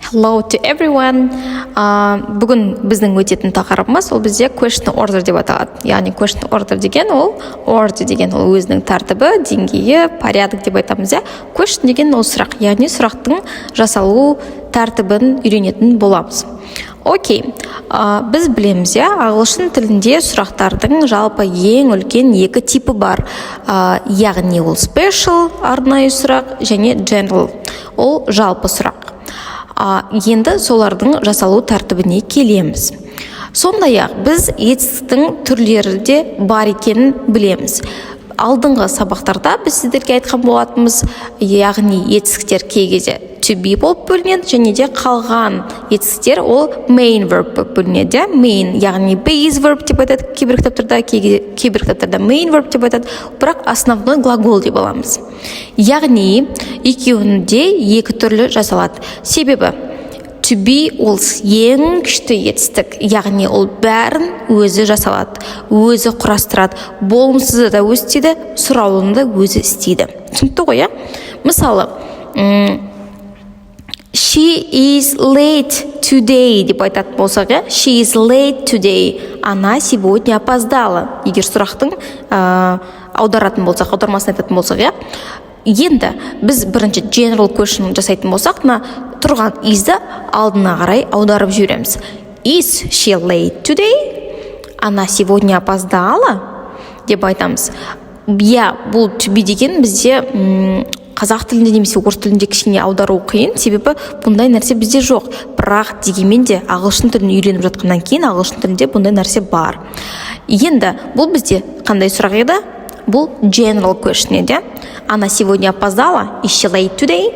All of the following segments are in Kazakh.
Hello to everyone. Бүгін біздің өтетін тақырыбымыз ол бізде question order деп аталады. Яғни question order деген ол order деген ол өзінің тәртібі, деңгейі, порядок деп айтамыз. Question деген ол сұрақ, яғни сұрақтың жасалу тәртібін үйренетін боламыз. Окей, біз білеміз, ағылшын тілінде сұрақтардың жалпы ең үлкен екі типі бар. Яғни ол special, арнайы сұрақ, және general, ол жалпы сұрақ. Енді солардың жасалу тәртібіне келеміз. Сондай-ақ біз етістіктің түрлері де бар екенін білеміз. Алдыңғы сабақтарда біз сіздерге айтқан болатынбыз, яғни етістіктер кей кезде to be болып бөлінеді, және де қалған етістіктер ол main verb болып бөлінеді. Main, яғни base verb деп айтады кейбір кітаптарда, кейбір кітаптарда main verb деп айтады, бірақ основной глагол деп аламыз. Яғни екеуінде екі түрлі жасалады. Себебі to be ол ең күшті етістік, яғни ол бәрін өзі жасалады, өзі құрастырады, болымсызды да өзі істейді, сұраулыны да өзі істейді. Түсінікті ғой, Мысалы, she is late today деп айтатын болсақ, she is late today, она сегодня опоздала. Егер сұрақтың аударатын болсақ, аудармасын айтатын болсақ, енді біз бірінші general question жасайтын болсақ, тұрған isді алдына қарай аударып жібереміз. Is she late today? Она сегодня опоздала деп айтамыз. Бұл to be деген бізде қазақ тілінде немесе орыс тілінде кішкене аудару қиын, себебі бұндай нәрсе бізде жоқ. Бірақ дегенмен де ағылшын тілін үйреніп жатқаннан кейін ағылшын тілінде бұндай нәрсе бар. Енді бұл бізде қандай сұрақ еді? Бұл general question еді. Она сегодня опоздала, is she late today?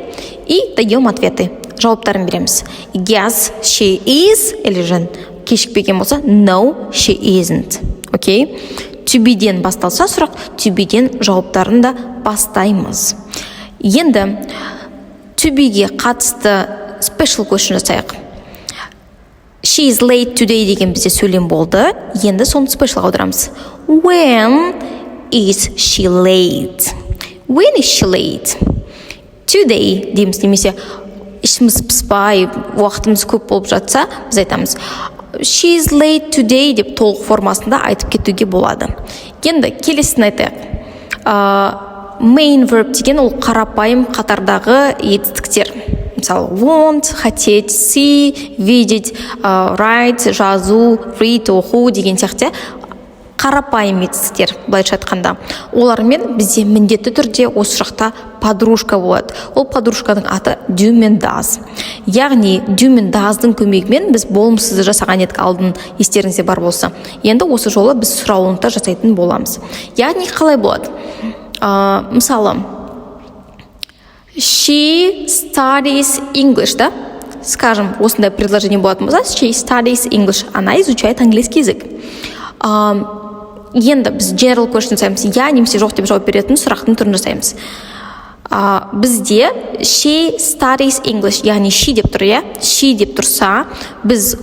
И даем ответы. Жауаптарын береміз. Yes, she is, или же кешікпеген болса, no, she isn't. Окей? To be-ден басталса сұрақ, to be-ден жауаптарын да бастаймыз. Енді to be-ге қатысты special question жасайық. She is late today деген бізде сөйлем болды. Енді соны special аударамыз. When is she late? When is she late? Today дейміз, немесе ішіміз пыспай, уақытымыз көп болып жатса, біз айтамыз she is late today деп толық формасында айтып кетуге болады. Енді келесін айтайық. Main verb деген ол қарапайым қатардағы етістіктер. Мысалы, want, хотеть, see, видеть, write, жазу, read, оқу деген сияқты қарапайым етістіктер, былайша айтқанда. Олармен бізде міндетті түрде осы жақта подружка болады. Ол подружканың аты do мен does. Яғни do мен does'дың көмегімен біз болымсызды жасаған едік, алдын естеріңізде бар болса. Енді осы жолы біз сұрауында жасайтын боламыз. Яғни қалай болады? Мысалы, she studies English, да? Скажем, осындай предложение болатын болса, she studies English. Она изучает английский язык. Енді біз general question жасаймыз, немесе жоқ деп жауап беретін сұрақтың түрін жасаймыз. Бізде she studies English, яғни she деп тұр, she деп тұрса, біз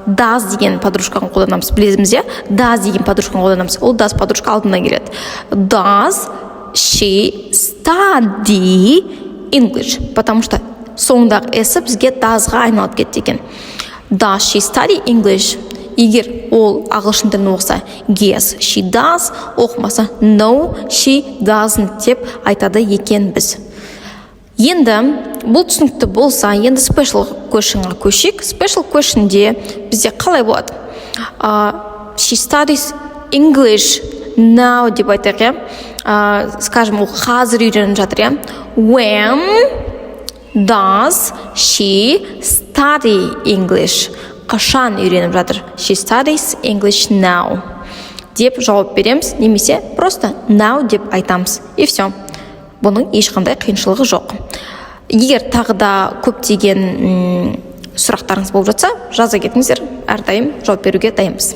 does деген подружканы қолданамыз, білесіз, does деген подружканы қолданамыз. Ол does подружка алдына келеді. Does she study English? Потому что соңындағы s бізге does-ға айналып кетті екен. Does she study English? Егер ол ағылшын тілін оқыса, yes, she does, оқымаса, no, she doesn't деп айтады екен біз. Енді бұл түсінікті болса, енді special questionға көшейік. Special questionде бізде қалай болады? She studies English now деп айтайық, скажем, ол қазір үйреніп жатыр, When does she study English? Қашан үйреніп жатыр? She studies English now деп жауап береміз, немесе просто now деп айтамыз. И все. Бұның ешқандай қиыншылығы жоқ. Егер тағы да көптеген сұрақтарыңыз болып жатса, жаза кетіңіздер, әрдайым жауап беруге дайынбыз.